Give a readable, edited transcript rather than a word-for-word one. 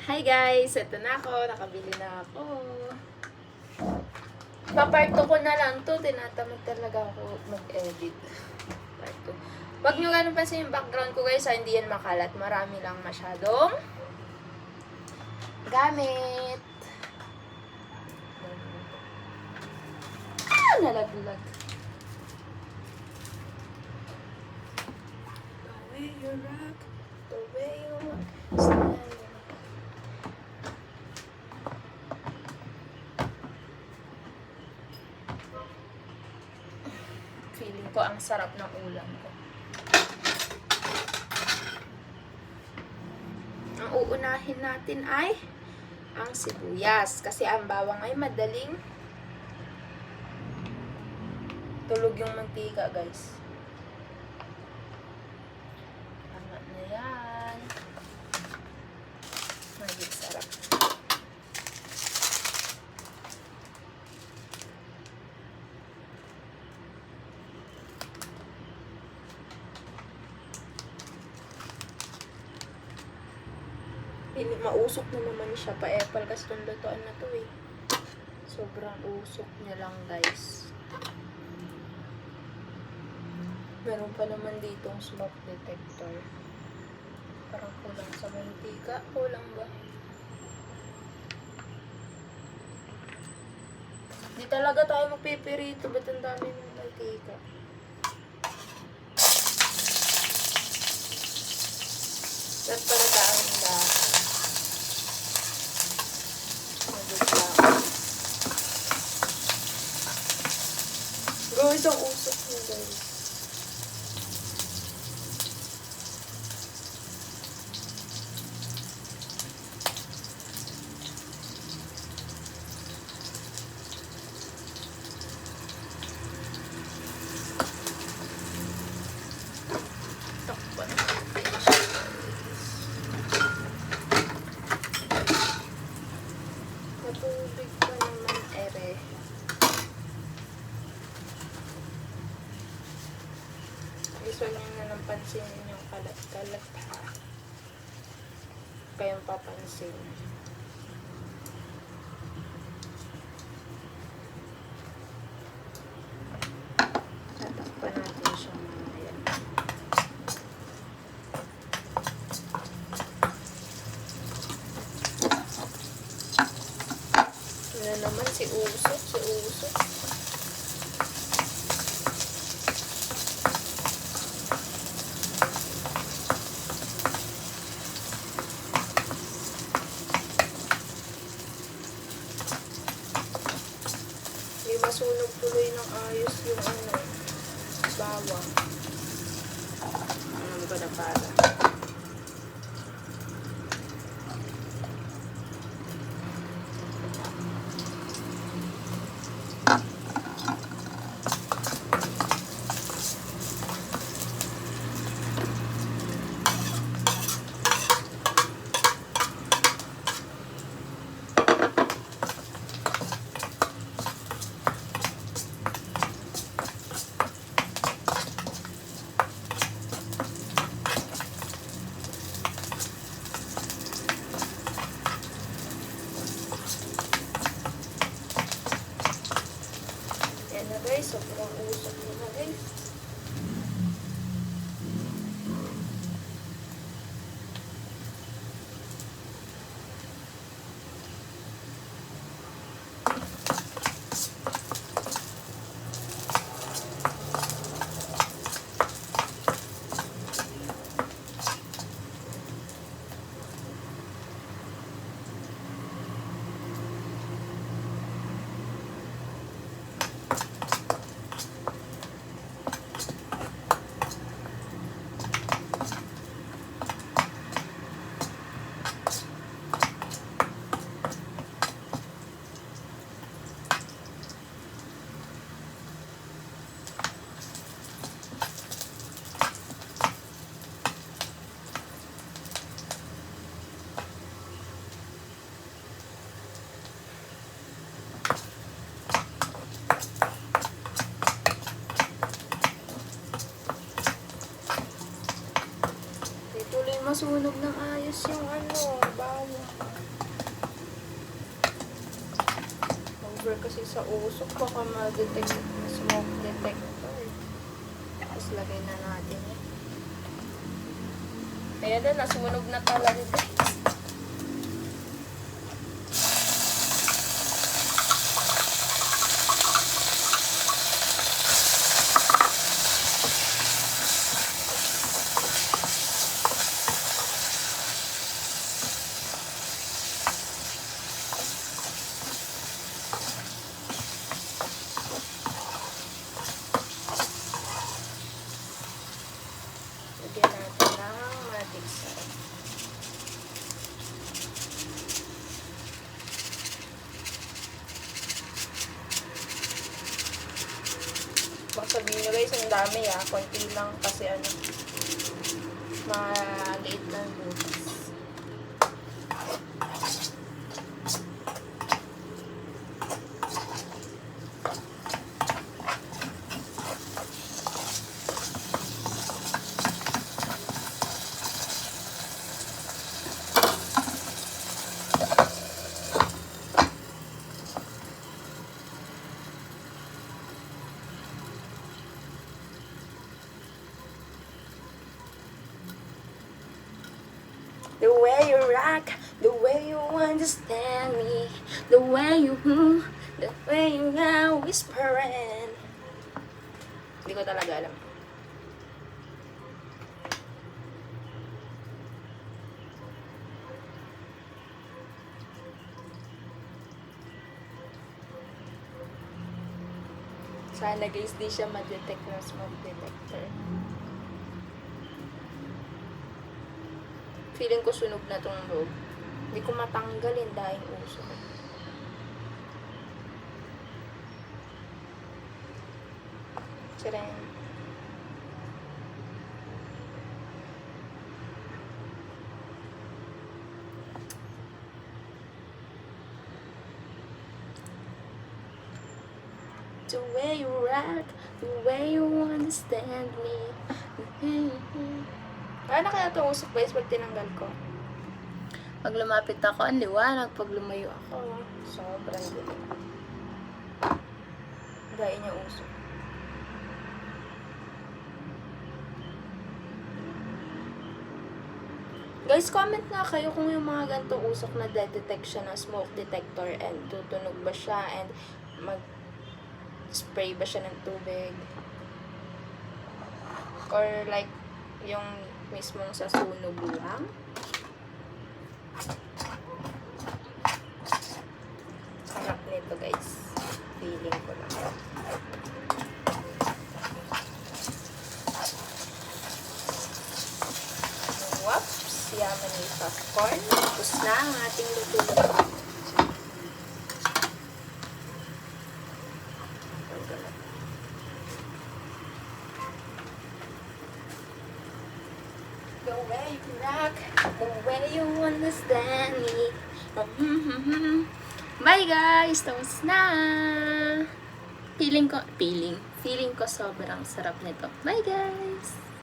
Hi guys! Ito na ako. Nakabili na ako. Pa-part 2 ko na lang to. Tinatamad talaga ako mag-edit. Part 2. Huwag nyo ganun pansin yung background ko guys. Hindi yan makalat. Marami lang masyadong gamit. Nalaglag. The way you rock, the way you walk, feeling ko ang sarap ng ulam ko. Ang uunahin natin ay ang sibuyas. Kasi ang bawang ay madaling tulog yung mantika, guys. Tama na yan. Magiging sarap. Mausok na naman siya. Pa-apple kasi itong lutoan na to eh. Sobrang usok niya lang, guys. Meron pa naman ditong smoke detector. Parang kulang sa mantika. Kulang ba? Di talaga tayo magpipirito. Ba't ang dami ng mantika? Ba't pala daan na? Guys, ang usok niya, guys. Takpan. Matubig pa naman, ere. Gusto niyo na lang pansinin yung kalat-kalat, ha? Kayong papansin. Tatakpan natin siya mamaya. Ano naman, si Usok. Masunog tuloy ng ayos yung bawang. Ano ba na para? Guys, sobrang usok na guys. Masunog ng ayos yung bawang. cover kasi sa usok. Baka ma-detect na smoke detector. Tapos lagay na natin eh. Ayan na, nasunog na talaga guys. Lagyan natin ng magic sarap. Baka sabihin nyo guys, ang dami konti lang kasi maliit lang butas. The way you rock, the way you understand me, the way you now whispering. Hindi ko talaga alam. Sana guys, di siya ma-detect ng smoke detector. Feeling ko sunog na tong loob. Hindi ko matanggalin dahil uso. Siren. The way you rock, the way you understand me. Paano kaya ito usok guys pag tinanggal ko? Pag lumapit ako, ang liwanag. Pag lumayo ako, sobrang dilim. Gaya niya usok. Guys, comment nga kayo kung yung mga ganitong usok na detect siya ng smoke detector and tutunog ba siya and mag-spray ba siya ng tubig. Or like, yung mismong sa sunog lang. Sarap nito guys. Feeling ko lang. Whoops! Yaman yung popcorn. Tapos na ang ating luto-luto. The way you rock, the way you understand me. Bye guys! Tapos na! Feeling ko sobrang sarap nito. Bye guys!